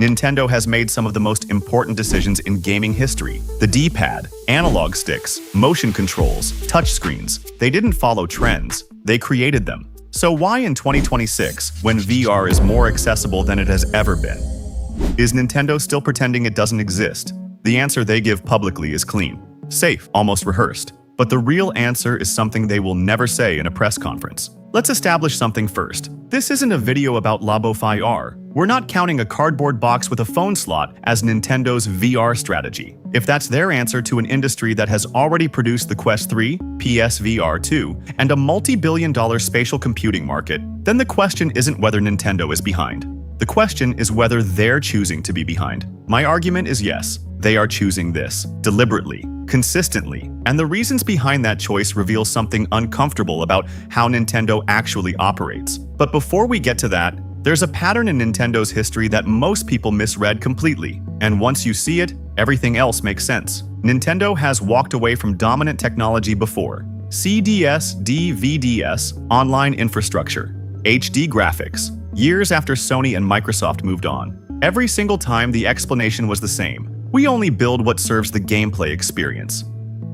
Nintendo has made some of the most important decisions in gaming history. The D-pad, analog sticks, motion controls, touchscreens. They didn't follow trends, they created them. So why in 2026, when VR is more accessible than it has ever been? Is Nintendo still pretending it doesn't exist? The answer they give publicly is clean, safe, almost rehearsed. But the real answer is something they will never say in a press conference. Let's establish something first. This isn't a video about Labo VR. We're not counting a cardboard box with a phone slot as Nintendo's VR strategy. If that's their answer to an industry that has already produced the Quest 3, PSVR 2, and a multi-billion-dollar spatial computing market, then the question isn't whether Nintendo is behind. The question is whether they're choosing to be behind. My argument is yes, they are choosing this, deliberately, consistently, and the reasons behind that choice reveal something uncomfortable about how Nintendo actually operates. But before we get to that, there's a pattern in Nintendo's history that most people misread completely, and once you see it, everything else makes sense. Nintendo has walked away from dominant technology before. CDS, DVDS, online infrastructure, HD graphics, years after Sony and Microsoft moved on. Every single time the explanation was the same. We only build what serves the gameplay experience.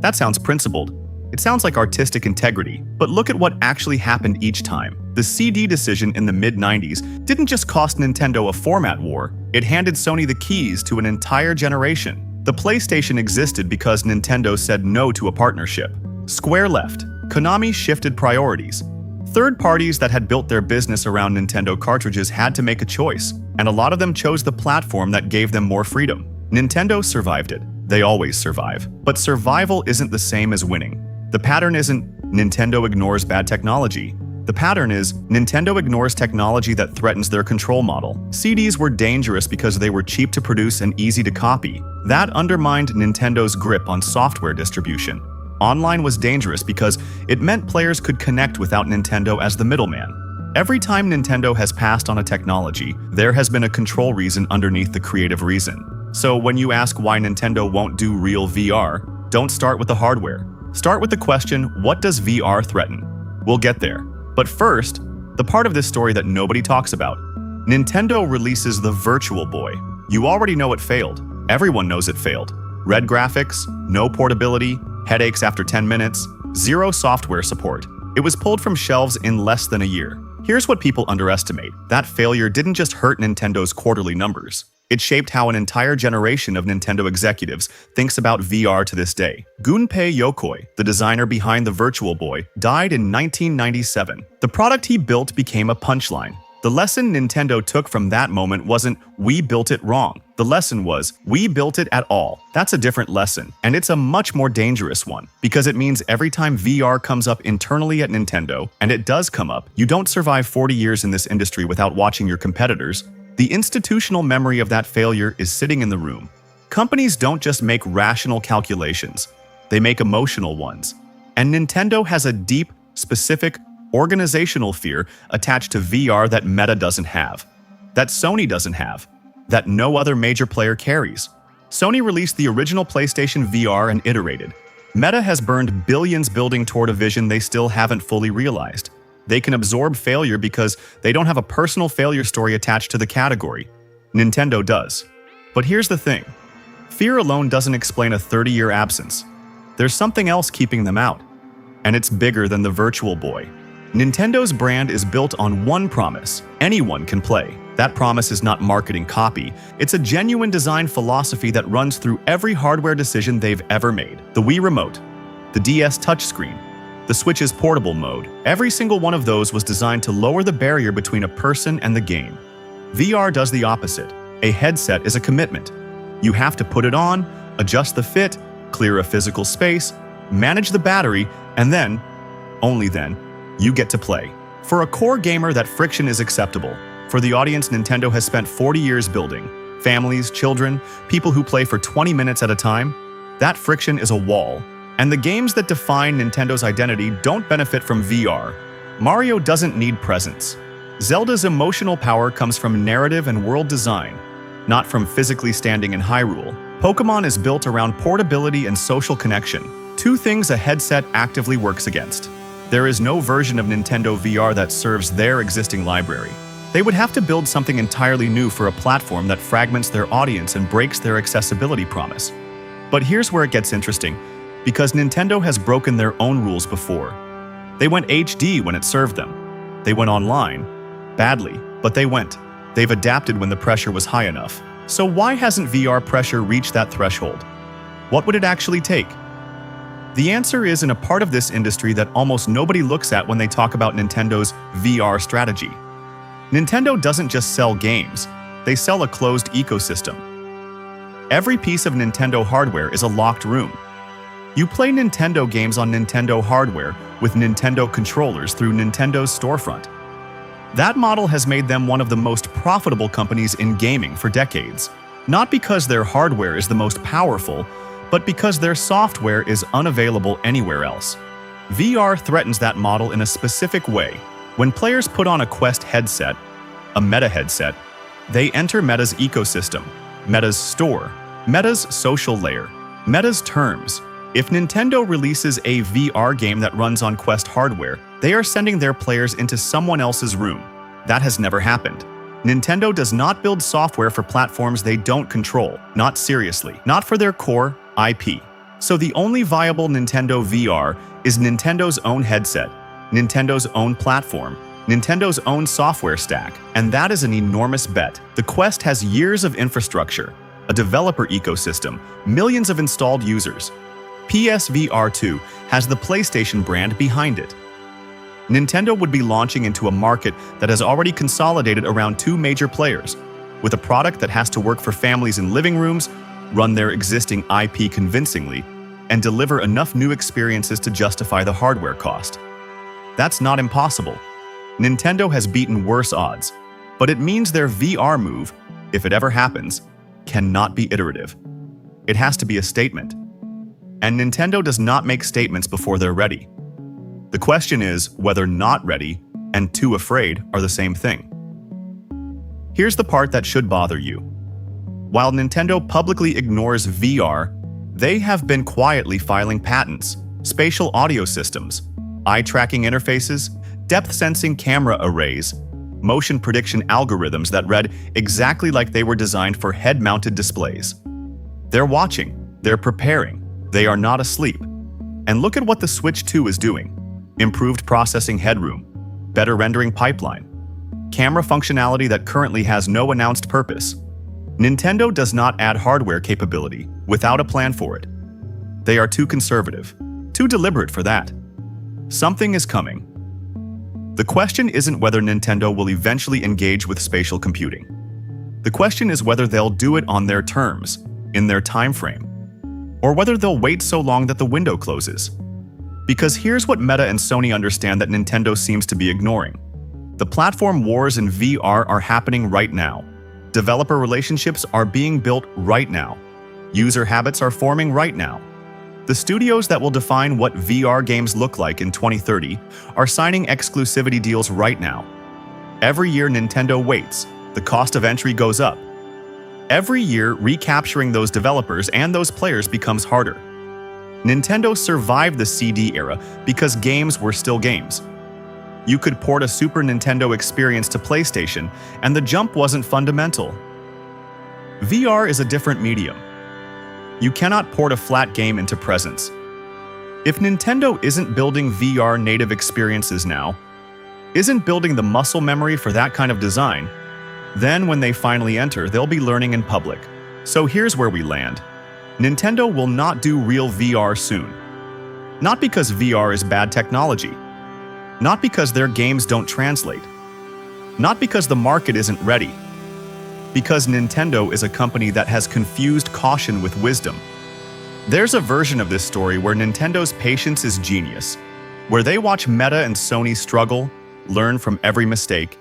That sounds principled. It sounds like artistic integrity, but look at what actually happened each time. The CD decision in the mid-90s didn't just cost Nintendo a format war, it handed Sony the keys to an entire generation. The PlayStation existed because Nintendo said no to a partnership. Square left. Konami shifted priorities. Third parties that had built their business around Nintendo cartridges had to make a choice, and a lot of them chose the platform that gave them more freedom. Nintendo survived it. They always survive. But survival isn't the same as winning. The pattern isn't Nintendo ignores bad technology. The pattern is Nintendo ignores technology that threatens their control model. CDs were dangerous because they were cheap to produce and easy to copy. That undermined Nintendo's grip on software distribution. Online was dangerous because it meant players could connect without Nintendo as the middleman. Every time Nintendo has passed on a technology, there has been a control reason underneath the creative reason. So when you ask why Nintendo won't do real VR, don't start with the hardware. Start with the question, what does VR threaten? We'll get there. But first, the part of this story that nobody talks about. Nintendo releases the Virtual Boy. You already know it failed. Everyone knows it failed. Red graphics, no portability, headaches after 10 minutes, zero software support. It was pulled from shelves in less than a year. Here's what people underestimate. That failure didn't just hurt Nintendo's quarterly numbers. It shaped how an entire generation of Nintendo executives thinks about VR to this day. Gunpei Yokoi, the designer behind the Virtual Boy, died in 1997. The product he built became a punchline. The lesson Nintendo took from that moment wasn't, we built it wrong. The lesson was, we built it at all. That's a different lesson, and it's a much more dangerous one, because it means every time VR comes up internally at Nintendo, and it does come up, you don't survive 40 years in this industry without watching your competitors. The institutional memory of that failure is sitting in the room. Companies don't just make rational calculations, they make emotional ones. And Nintendo has a deep, specific, organizational fear attached to VR that Meta doesn't have, that Sony doesn't have, that no other major player carries. Sony released the original PlayStation VR and iterated. Meta has burned billions building toward a vision they still haven't fully realized. They can absorb failure because they don't have a personal failure story attached to the category. Nintendo does. But here's the thing. Fear alone doesn't explain a 30-year absence. There's something else keeping them out. And it's bigger than the Virtual Boy. Nintendo's brand is built on one promise. Anyone can play. That promise is not marketing copy. It's a genuine design philosophy that runs through every hardware decision they've ever made. The Wii Remote, the DS touchscreen, the Switch's portable mode. Every single one of those was designed to lower the barrier between a person and the game. VR does the opposite. A headset is a commitment. You have to put it on, adjust the fit, clear a physical space, manage the battery, and then, only then, you get to play. For a core gamer, that friction is acceptable. For the audience Nintendo has spent 40 years building, families, children, people who play for 20 minutes at a time, that friction is a wall. And the games that define Nintendo's identity don't benefit from VR. Mario doesn't need presence. Zelda's emotional power comes from narrative and world design, not from physically standing in Hyrule. Pokémon is built around portability and social connection, two things a headset actively works against. There is no version of Nintendo VR that serves their existing library. They would have to build something entirely new for a platform that fragments their audience and breaks their accessibility promise. But here's where it gets interesting, because Nintendo has broken their own rules before. They went HD when it served them. They went online. Badly, but they went. They've adapted when the pressure was high enough. So why hasn't VR pressure reached that threshold? What would it actually take? The answer is in a part of this industry that almost nobody looks at when they talk about Nintendo's VR strategy. Nintendo doesn't just sell games, they sell a closed ecosystem. Every piece of Nintendo hardware is a locked room. You play Nintendo games on Nintendo hardware with Nintendo controllers through Nintendo's storefront. That model has made them one of the most profitable companies in gaming for decades, not because their hardware is the most powerful, but because their software is unavailable anywhere else. VR threatens that model in a specific way. When players put on a Quest headset, a Meta headset, they enter Meta's ecosystem, Meta's store, Meta's social layer, Meta's terms. If Nintendo releases a VR game that runs on Quest hardware, they are sending their players into someone else's room. That has never happened. Nintendo does not build software for platforms they don't control, not seriously, not for their core IP. So the only viable Nintendo VR is Nintendo's own headset, Nintendo's own platform, Nintendo's own software stack, and that is an enormous bet. The Quest has years of infrastructure, a developer ecosystem, millions of installed users. PSVR 2 has the PlayStation brand behind it. Nintendo would be launching into a market that has already consolidated around two major players, with a product that has to work for families in living rooms, run their existing IP convincingly, and deliver enough new experiences to justify the hardware cost. That's not impossible. Nintendo has beaten worse odds, but it means their VR move, if it ever happens, cannot be iterative. It has to be a statement. And Nintendo does not make statements before they're ready. The question is whether not ready and too afraid are the same thing. Here's the part that should bother you. While Nintendo publicly ignores VR, they have been quietly filing patents, spatial audio systems, eye-tracking interfaces, depth-sensing camera arrays, motion prediction algorithms that read exactly like they were designed for head-mounted displays. They're watching, they're preparing, they are not asleep. And look at what the Switch 2 is doing. Improved processing headroom, better rendering pipeline, camera functionality that currently has no announced purpose. Nintendo does not add hardware capability without a plan for it. They are too conservative, too deliberate for that. Something is coming. The question isn't whether Nintendo will eventually engage with spatial computing. The question is whether they'll do it on their terms, in their time frame, or whether they'll wait so long that the window closes. Because here's what Meta and Sony understand that Nintendo seems to be ignoring. The platform wars in VR are happening right now. Developer relationships are being built right now. User habits are forming right now. The studios that will define what VR games look like in 2030 are signing exclusivity deals right now. Every year Nintendo waits, the cost of entry goes up. Every year, recapturing those developers and those players becomes harder. Nintendo survived the CD era because games were still games. You could port a Super Nintendo experience to PlayStation, and the jump wasn't fundamental. VR is a different medium. You cannot port a flat game into presence. If Nintendo isn't building VR native experiences now, isn't building the muscle memory for that kind of design, then when they finally enter, they'll be learning in public. So here's where we land. Nintendo will not do real VR soon. Not because VR is bad technology. Not because their games don't translate. Not because the market isn't ready. Because Nintendo is a company that has confused caution with wisdom. There's a version of this story where Nintendo's patience is genius, where they watch Meta and Sony struggle, learn from every mistake,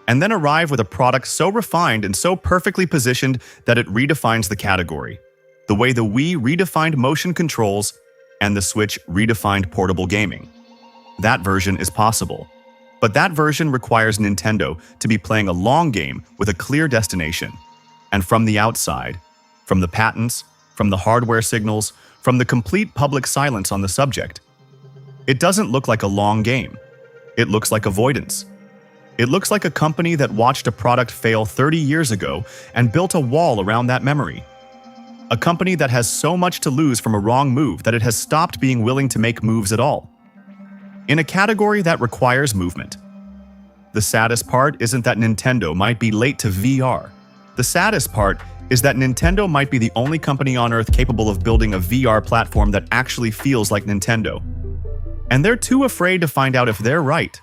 and then arrive with a product so refined and so perfectly positioned that it redefines the category, the way the Wii redefined motion controls and the Switch redefined portable gaming. That version is possible. But that version requires Nintendo to be playing a long game with a clear destination. And from the outside, from the patents, from the hardware signals, from the complete public silence on the subject, it doesn't look like a long game. It looks like avoidance. It looks like a company that watched a product fail 30 years ago and built a wall around that memory. A company that has so much to lose from a wrong move that it has stopped being willing to make moves at all. In a category that requires movement. The saddest part isn't that Nintendo might be late to VR. The saddest part is that Nintendo might be the only company on Earth capable of building a VR platform that actually feels like Nintendo. And they're too afraid to find out if they're right.